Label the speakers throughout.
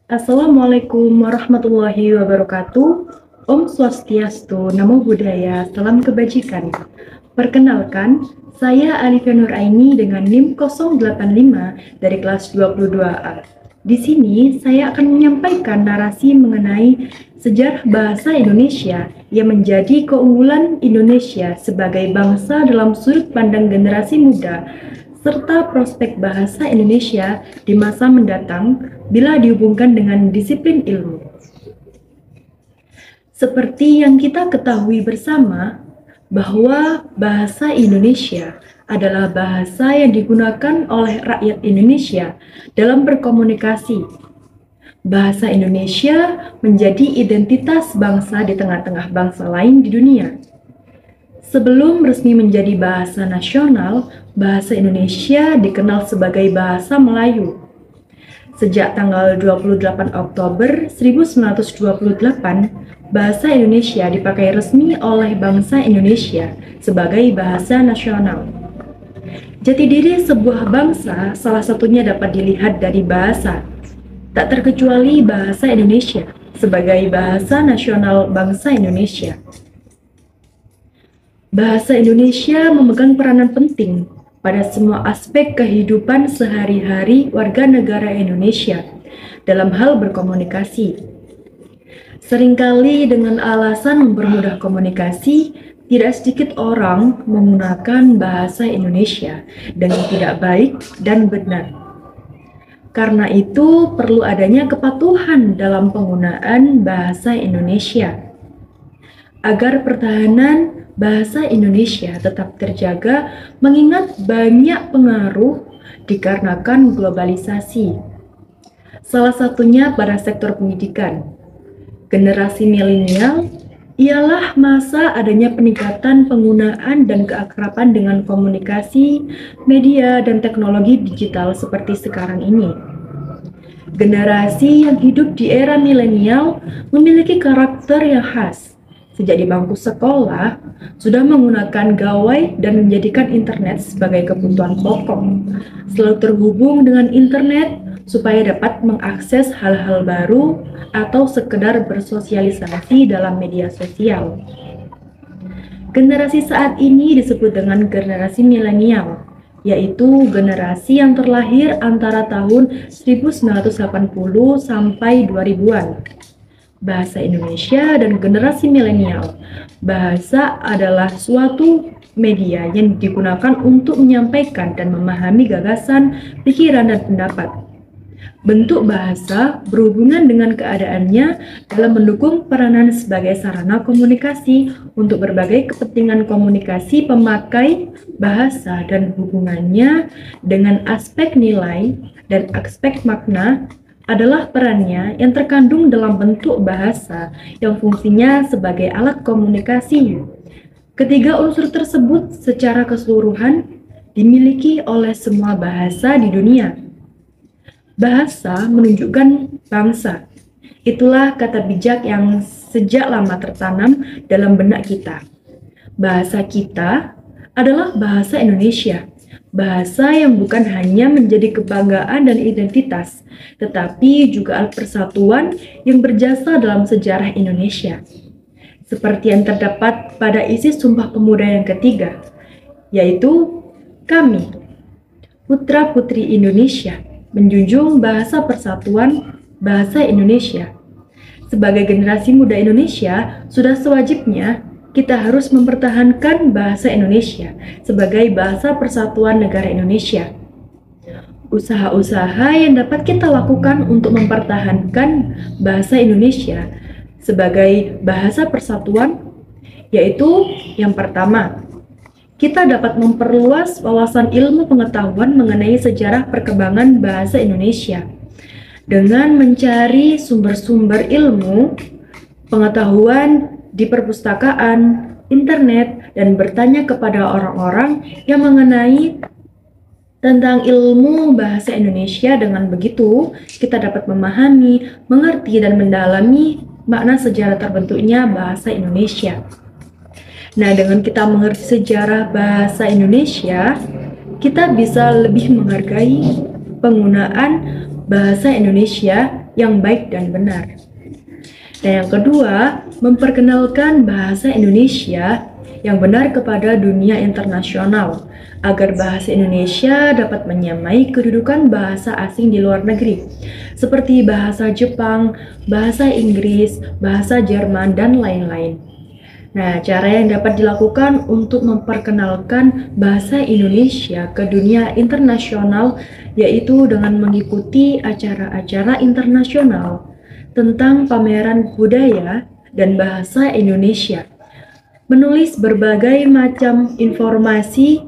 Speaker 1: Assalamualaikum warahmatullahi wabarakatuh. Om Swastiastu, Namo Buddhaya, salam kebajikan. Perkenalkan, saya Alifia Nuraini dengan NIM 085 dari kelas 22A. Di sini saya akan menyampaikan narasi mengenai sejarah bahasa Indonesia yang menjadi keunggulan Indonesia sebagai bangsa dalam sudut pandang generasi muda serta prospek bahasa Indonesia di masa mendatang bila dihubungkan dengan disiplin ilmu. Seperti yang kita ketahui bersama, bahwa bahasa Indonesia adalah bahasa yang digunakan oleh rakyat Indonesia dalam berkomunikasi. Bahasa Indonesia menjadi identitas bangsa di tengah-tengah bangsa lain di dunia. Sebelum resmi menjadi bahasa nasional, bahasa Indonesia dikenal sebagai bahasa Melayu. Sejak tanggal 28 Oktober 1928, bahasa Indonesia dipakai resmi oleh bangsa Indonesia sebagai bahasa nasional. Jati diri sebuah bangsa salah satunya dapat dilihat dari bahasa, tak terkecuali bahasa Indonesia sebagai bahasa nasional bangsa Indonesia. Bahasa Indonesia memegang peranan penting pada semua aspek kehidupan sehari-hari warga negara Indonesia dalam hal berkomunikasi. Seringkali dengan alasan mempermudah komunikasi, tidak sedikit orang menggunakan bahasa Indonesia dengan tidak baik dan benar. Karena itu perlu adanya kepatuhan dalam penggunaan bahasa Indonesia agar pertahanan bahasa Indonesia tetap terjaga mengingat banyak pengaruh dikarenakan globalisasi. Salah satunya pada sektor pendidikan. Generasi milenial ialah masa adanya peningkatan penggunaan dan keakraban dengan komunikasi, media, dan teknologi digital seperti sekarang ini. Generasi yang hidup di era milenial memiliki karakter yang khas. Sejak di bangku sekolah, sudah menggunakan gawai dan menjadikan internet sebagai kebutuhan pokok. Selalu terhubung dengan internet supaya dapat mengakses hal-hal baru atau sekedar bersosialisasi dalam media sosial. Generasi saat ini disebut dengan generasi milenial, yaitu generasi yang terlahir antara tahun 1980 sampai 2000-an. Bahasa Indonesia dan generasi milenial. Bahasa adalah suatu media yang digunakan untuk menyampaikan dan memahami gagasan, pikiran, dan pendapat. Bentuk bahasa berhubungan dengan keadaannya dalam mendukung peranan sebagai sarana komunikasi untuk berbagai kepentingan komunikasi pemakai bahasa dan hubungannya dengan aspek nilai dan aspek makna adalah perannya yang terkandung dalam bentuk bahasa yang fungsinya sebagai alat komunikasi. Ketiga unsur tersebut secara keseluruhan dimiliki oleh semua bahasa di dunia. Bahasa menunjukkan bangsa. Itulah kata bijak yang sejak lama tertanam dalam benak kita. Bahasa kita adalah bahasa Indonesia. Bahasa yang bukan hanya menjadi kebanggaan dan identitas, tetapi juga alat persatuan yang berjasa dalam sejarah Indonesia. Seperti yang terdapat pada isi Sumpah Pemuda yang ketiga, yaitu kami, putra-putri Indonesia, menjunjung bahasa persatuan bahasa Indonesia. Sebagai generasi muda Indonesia, sudah sewajibnya kita harus mempertahankan bahasa Indonesia sebagai bahasa persatuan negara Indonesia. Usaha-usaha yang dapat kita lakukan untuk mempertahankan bahasa Indonesia sebagai bahasa persatuan yaitu yang pertama, kita dapat memperluas wawasan ilmu pengetahuan mengenai sejarah perkembangan bahasa Indonesia dengan mencari sumber-sumber ilmu pengetahuan di perpustakaan, internet, dan bertanya kepada orang-orang yang mengenai tentang ilmu bahasa Indonesia. Dengan begitu, kita dapat memahami, mengerti, dan mendalami makna sejarah terbentuknya bahasa Indonesia. Nah, dengan kita mengerti sejarah bahasa Indonesia, kita bisa lebih menghargai penggunaan bahasa Indonesia yang baik dan benar. Dan yang kedua, memperkenalkan bahasa Indonesia yang benar kepada dunia internasional, agar bahasa Indonesia dapat menyamai kedudukan bahasa asing di luar negeri, seperti bahasa Jepang, bahasa Inggris, bahasa Jerman, dan lain-lain. Nah, cara yang dapat dilakukan untuk memperkenalkan bahasa Indonesia ke dunia internasional yaitu dengan mengikuti acara-acara internasional tentang pameran budaya dan bahasa Indonesia, menulis berbagai macam informasi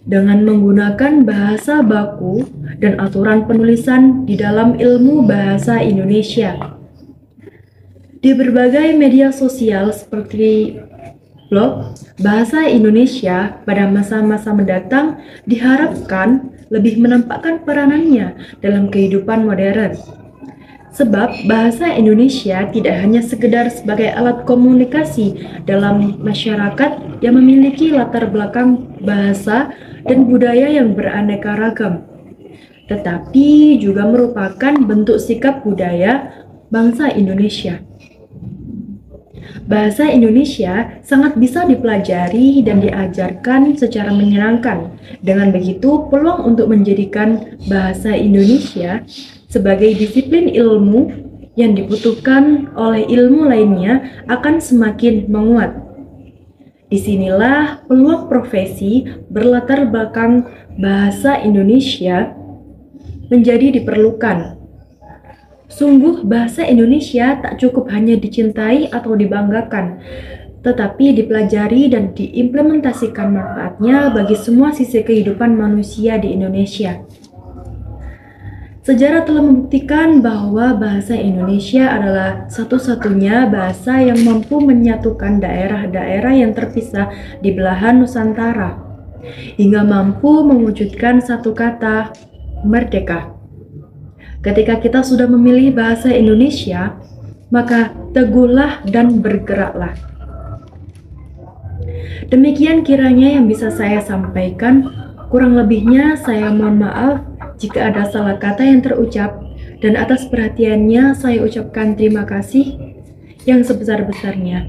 Speaker 1: dengan menggunakan bahasa baku dan aturan penulisan di dalam ilmu bahasa Indonesia. Di berbagai media sosial seperti blog, bahasa Indonesia pada masa-masa mendatang diharapkan lebih menampakkan peranannya dalam kehidupan modern. Sebab bahasa Indonesia tidak hanya sekedar sebagai alat komunikasi dalam masyarakat yang memiliki latar belakang bahasa dan budaya yang beraneka ragam, tetapi juga merupakan bentuk sikap budaya bangsa Indonesia. Bahasa Indonesia sangat bisa dipelajari dan diajarkan secara menyenangkan. Dengan begitu, peluang untuk menjadikan bahasa Indonesia sebagai disiplin ilmu yang dibutuhkan oleh ilmu lainnya akan semakin menguat. Disinilah peluang profesi berlatar belakang bahasa Indonesia menjadi diperlukan. Sungguh, bahasa Indonesia tak cukup hanya dicintai atau dibanggakan, tetapi dipelajari dan diimplementasikan manfaatnya bagi semua sisi kehidupan manusia di Indonesia. Sejarah telah membuktikan bahwa bahasa Indonesia adalah satu-satunya bahasa yang mampu menyatukan daerah-daerah yang terpisah di belahan Nusantara, hingga mampu mewujudkan satu kata, merdeka. Ketika kita sudah memilih bahasa Indonesia, maka teguhlah dan bergeraklah. Demikian kiranya yang bisa saya sampaikan. Kurang lebihnya saya mohon maaf jika ada salah kata yang terucap, dan atas perhatiannya saya ucapkan terima kasih yang sebesar-besarnya.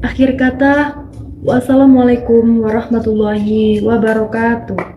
Speaker 1: Akhir kata, wassalamualaikum warahmatullahi wabarakatuh.